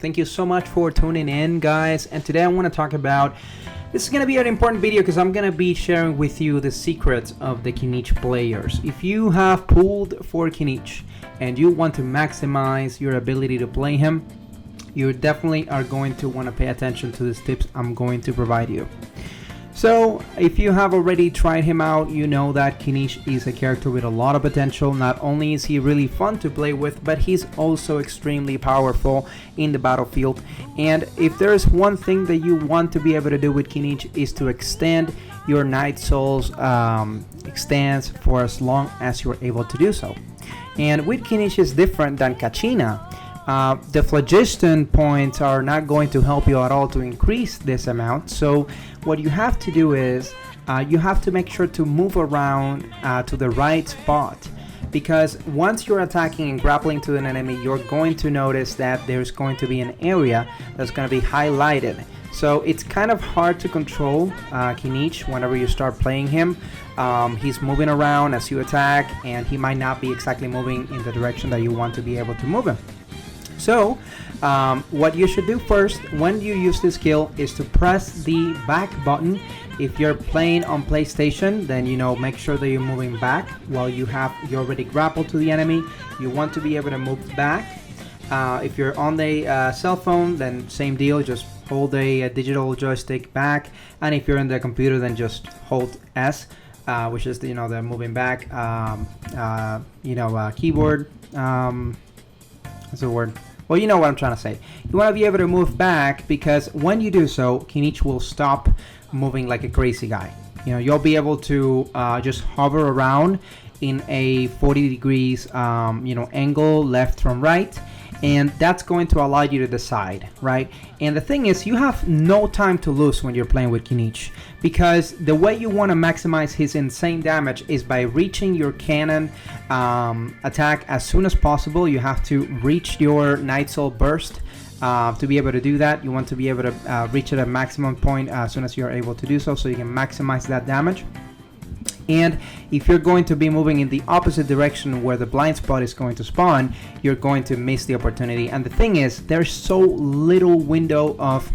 Thank you so much for tuning in, guys. And today I want to talk about, this is going to be an important video because I'm going to be sharing with you the secrets of the Kinich players. If you have pulled for Kinich and you want to maximize your ability to play him, you definitely are going to want to pay attention to these tips I'm going to provide you. So if you have already tried him out, you know that Kinich is a character with a lot of potential. Not only is he really fun to play with, but he's also extremely powerful in the battlefield. And if there's one thing that you want to be able to do with Kinich is to extend your Night Soul's extends for as long as you're able to do so. And with Kinich is different than Kachina. The phlogiston points are not going to help you at all to increase this amount. So what you have to do is you have to make sure to move around to the right spot, because once you're attacking and grappling to an enemy, you're going to notice that there's going to be an area that's going to be highlighted. So it's kind of hard to control Kinich whenever you start playing him. He's moving around as you attack, and he might not be exactly moving in the direction that you want to be able to move him. So what you should do first when you use this skill is to press the back button. If you're playing on PlayStation, then make sure that you're moving back while you already grappled to the enemy. You want to be able to move back. If you're on the cell phone, then same deal, just hold a digital joystick back. And if you're in the computer, then just hold S, which is the moving back keyboard. What's the word? Well, you know what I'm trying to say. You want to be able to move back, because when you do so, Kinich will stop moving like a crazy guy. You'll be able to just hover around in a 40 degrees angle, left from right, and that's going to allow you to decide, right? And the thing is, you have no time to lose when you're playing with Kinich, because the way you want to maximize his insane damage is by reaching your cannon attack as soon as possible. You have to reach your Night Soul burst. To be able to do that, you want to be able to reach at a maximum point as soon as you're able to do so you can maximize that damage. And if you're going to be moving in the opposite direction where the blind spot is going to spawn, you're going to miss the opportunity. And the thing is, there's so little window of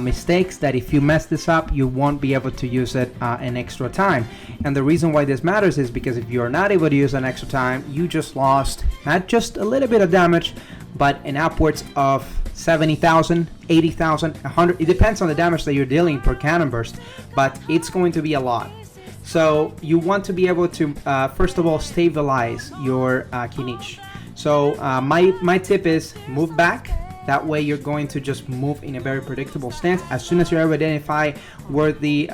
mistakes that if you mess this up, you won't be able to use it an extra time. And the reason why this matters is because if you're not able to use an extra time, you just lost not just a little bit of damage, but an upwards of 70,000, 80,000, 100. It depends on the damage that you're dealing per cannon burst, but it's going to be a lot. So you want to be able to first of all stabilize your Kinich. So my tip is move back. That way you're going to just move in a very predictable stance. As soon as you're able to identify where the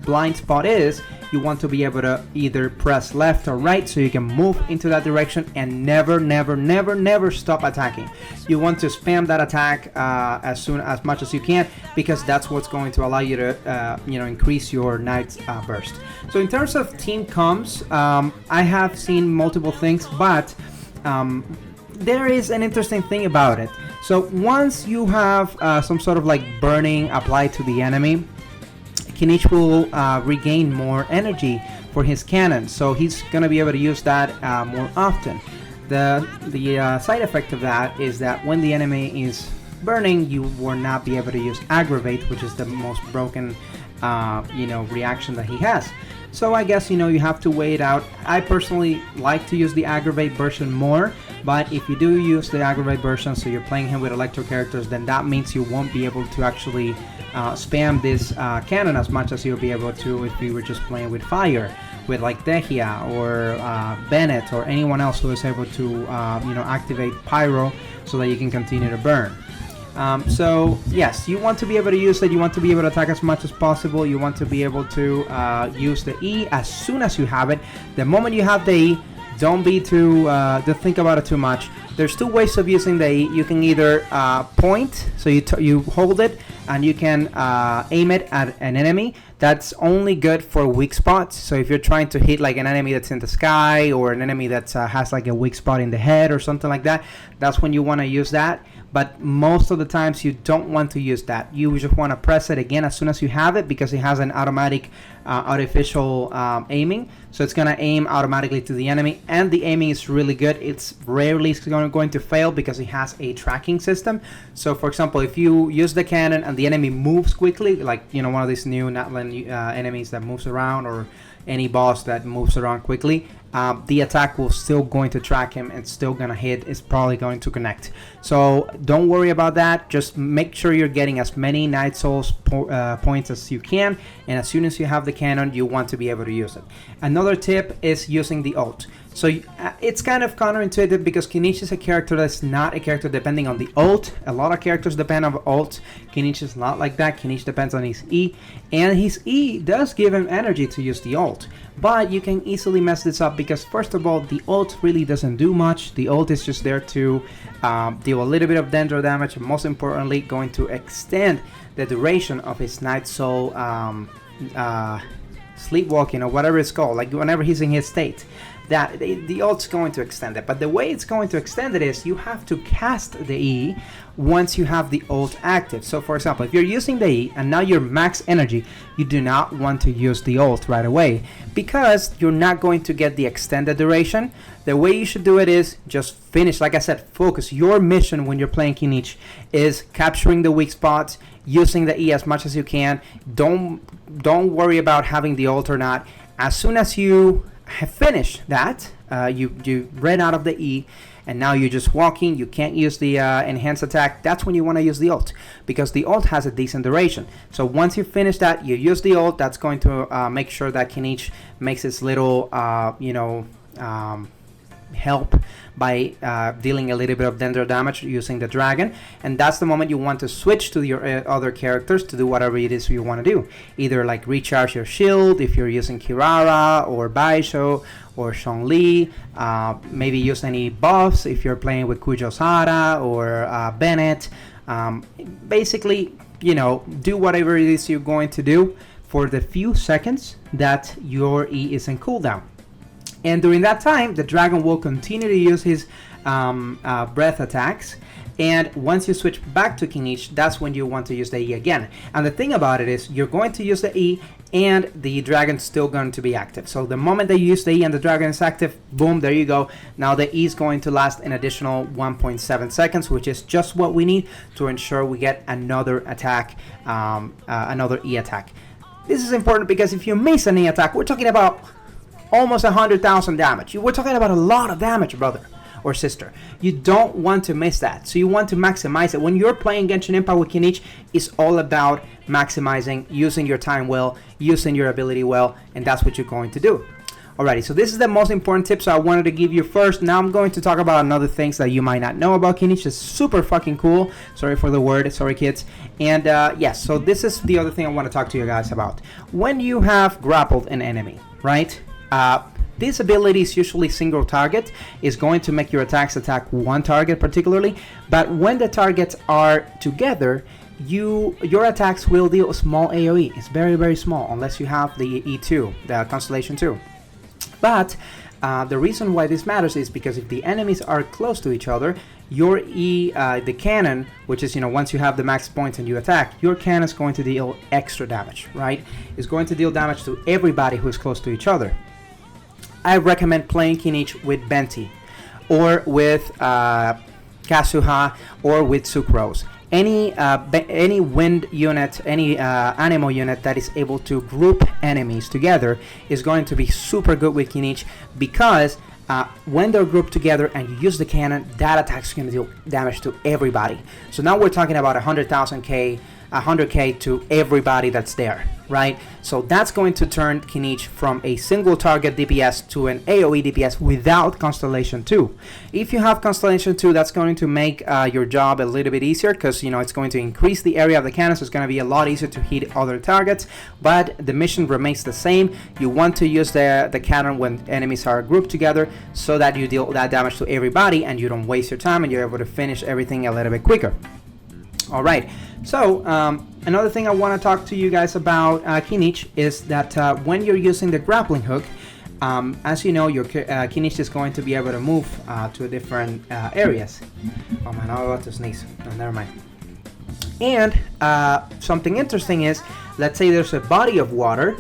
blind spot is, you want to be able to either press left or right so you can move into that direction and never stop attacking. You want to spam that attack as much as you can, because that's what's going to allow you to increase your Knight's burst. So in terms of team comms, I have seen multiple things, but there is an interesting thing about it. So once you have some sort of like burning applied to the enemy, Kinich will regain more energy for his cannon, so he's gonna be able to use that more often. The side effect of that is that when the enemy is burning, you will not be able to use aggravate, which is the most broken reaction that he has. So I guess you have to weigh it out. I personally like to use the aggravate version more, but if you do use the aggravate version, so you're playing him with electro characters, then that means you won't be able to actually spam this cannon as much as you'll be able to if you were just playing with fire, with like Dehia or Bennett or anyone else who is able to activate pyro so that you can continue to burn. So yes, you want to be able to use it. You want to be able to attack as much as possible. You want to be able to use the E as soon as you have it. The moment you have the E, don't think about it too much. There's two ways of using the E. You can either point, so you hold it and you can aim it at an enemy. That's only good for weak spots. So if you're trying to hit like an enemy that's in the sky, or an enemy that has like a weak spot in the head or something like that, that's when you want to use that. but most of the times you don't want to use that. You just want to press it again as soon as you have it, because it has an automatic artificial aiming, so it's going to aim automatically to the enemy, and the aiming is really good. It's rarely going to fail because it has a tracking system. So for example, if you use the cannon and the enemy moves quickly, like one of these new Natlan enemies that moves around, or any boss that moves around quickly, the attack will still going to track him and still gonna hit. It's probably going to connect. So don't worry about that. Just make sure you're getting as many Night Souls points as you can, and as soon as you have the cannon, you want to be able to use it. Another tip is using the ult. So it's kind of counterintuitive, because Kinich is a character that's not a character depending on the ult. A lot of characters depend on ult. Kinich is not like that. Kinich depends on his E, and his E does give him energy to use the ult. But you can easily mess this up, because first of all, the ult really doesn't do much. The ult is just there to deal a little bit of dendro damage, and most importantly, going to extend the duration of his Night Soul sleepwalking, or whatever it's called, like whenever he's in his state. That the ult's going to extend it, but the way it's going to extend it is you have to cast the E once you have the ult active. So for example, if you're using the E and now you're max energy, you do not want to use the ult right away, because you're not going to get the extended duration. The way you should do it is just finish, like I said, focus. Your mission when you're playing Kinich is capturing the weak spots, using the E as much as you can. Don't worry about having the ult or not. As soon as you have finished that, you ran out of the E, and now you're just walking, you can't use the enhanced attack. That's when you want to use the ult, because the ult has a decent duration. So once you finish that, you use the ult. That's going to make sure that Kinich makes its little help by dealing a little bit of dendro damage using the dragon, and that's the moment you want to switch to your other characters to do whatever it is you want to do. Either like recharge your shield if you're using Kirara or Baisho or Zhongli, maybe use any buffs if you're playing with Kujosara or Bennett. Basically, do whatever it is you're going to do for the few seconds that your E is in cooldown. And during that time, the dragon will continue to use his breath attacks. And once you switch back to Kinich, that's when you want to use the E again. And the thing about it is, you're going to use the E, and the dragon's still going to be active. So the moment that you use the E and the dragon is active, boom, there you go. Now the E is going to last an additional 1.7 seconds, which is just what we need to ensure we get another attack, another E attack. This is important because if you miss an E attack, we're talking about almost 100,000 damage. We're talking about a lot of damage, brother or sister. You don't want to miss that. So you want to maximize it. When you're playing Genshin Impact with Kinich, it's all about maximizing, using your time well, using your ability well, and that's what you're going to do. Alrighty, so this is the most important tip, so I wanted to give you first. Now I'm going to talk about another things that you might not know about Kinich. It's super fucking cool. Sorry for the word, sorry kids. And yes, so this is the other thing I want to talk to you guys about. When you have grappled an enemy, right? This ability is usually single target, is going to make your attacks attack one target particularly, but when the targets are together, your attacks will deal a small AoE. It's very, very small, unless you have the E2, the Constellation 2. But the reason why this matters is because if the enemies are close to each other, your E, the cannon, which is, once you have the max points and you attack, your cannon is going to deal extra damage, right? It's going to deal damage to everybody who is close to each other. I recommend playing Kinich with Benti, or with Kazuha, or with Sucrose. Any wind unit, any animal unit that is able to group enemies together is going to be super good with Kinich, because when they're grouped together and you use the cannon, that attack is going to deal damage to everybody. So now we're talking about 100k to everybody that's there, right? So that's going to turn Kinich from a single target DPS to an AoE DPS without Constellation 2. If you have Constellation 2, that's going to make your job a little bit easier, because it's going to increase the area of the cannon, so it's going to be a lot easier to hit other targets, but the mission remains the same. You want to use the cannon when enemies are grouped together, so that you deal that damage to everybody and you don't waste your time and you're able to finish everything a little bit quicker. Alright, so another thing I want to talk to you guys about Kinich is that when you're using the grappling hook, As you know, your Kinich is going to be able to move to different areas. Oh man, I'm about to sneeze. No, never mind. And something interesting is, let's say there's a body of water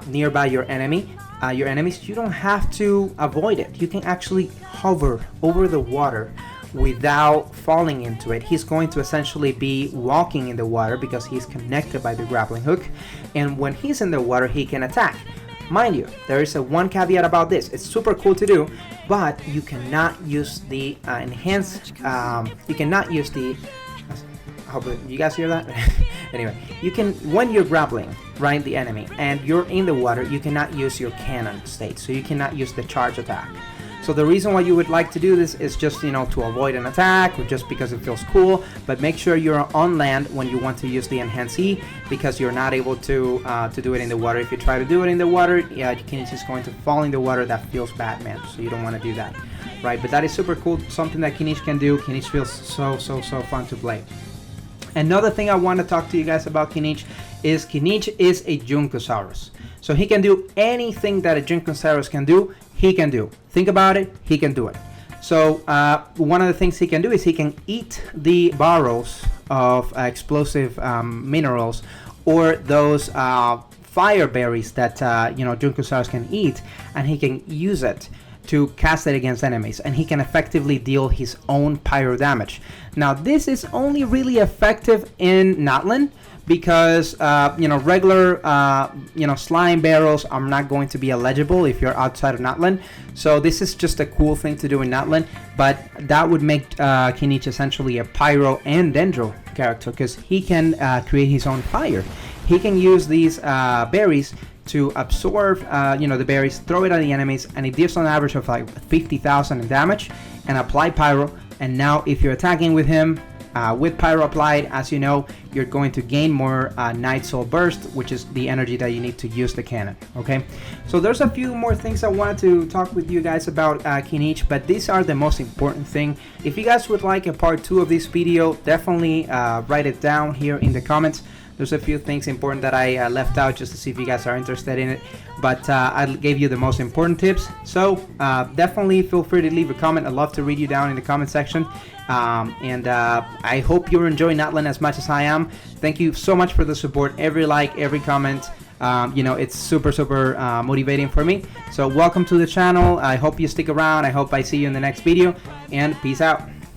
nearby your enemy. Your enemies, you don't have to avoid it. You can actually hover over the water without falling into it. He's going to essentially be walking in the water because he's connected by the grappling hook, and when he's in the water he can attack. Mind you, there is one caveat about this. It's super cool to do, but you cannot use the enhanced, you cannot use the, I hope you guys hear that? Anyway, you can, when you're grappling, right, the enemy, and you're in the water, you cannot use your cannon state, so you cannot use the charge attack. So the reason why you would like to do this is just, to avoid an attack, or just because it feels cool, but make sure you're on land when you want to use the Enhance E, because you're not able to do it in the water. If you try to do it in the water, yeah, Kinich is going to fall in the water. That feels bad, man, so you don't want to do that, right? But that is super cool, something that Kinich can do. Kinich feels so fun to play. Another thing I want to talk to you guys about Kinich is a Junkosaurus. So he can do anything that a Junkosaurus can do, he can do. Think about it, he can do it. So one of the things he can do is he can eat the barrels of explosive minerals, or those fire berries that Junkosaurus can eat, and he can use it to cast it against enemies, and he can effectively deal his own pyro damage. Now this is only really effective in Natlan, because regular slime barrels are not going to be eligible if you're outside of Natlan. So this is just a cool thing to do in Natlan, but that would make Kinich essentially a pyro and dendro character, because he can create his own fire. He can use these berries to absorb the berries, throw it at the enemies, and it deals on average of like 50,000 in damage, and apply pyro. And now if you're attacking with him with pyro applied, as you know, you're going to gain more Night Soul Burst, which is the energy that you need to use the cannon. Okay, so there's a few more things I wanted to talk with you guys about Kinich, but these are the most important thing. If you guys would like a part 2 of this video, definitely write it down here in the comments. There's a few things important that I left out just to see if you guys are interested in it, but I gave you the most important tips. So definitely feel free to leave a comment. I'd love to read you down in the comment section. And I hope you're enjoying Natlan as much as I am. Thank you so much for the support. Every like, every comment, it's super motivating for me. So welcome to the channel. I hope you stick around. I hope I see you in the next video, and peace out.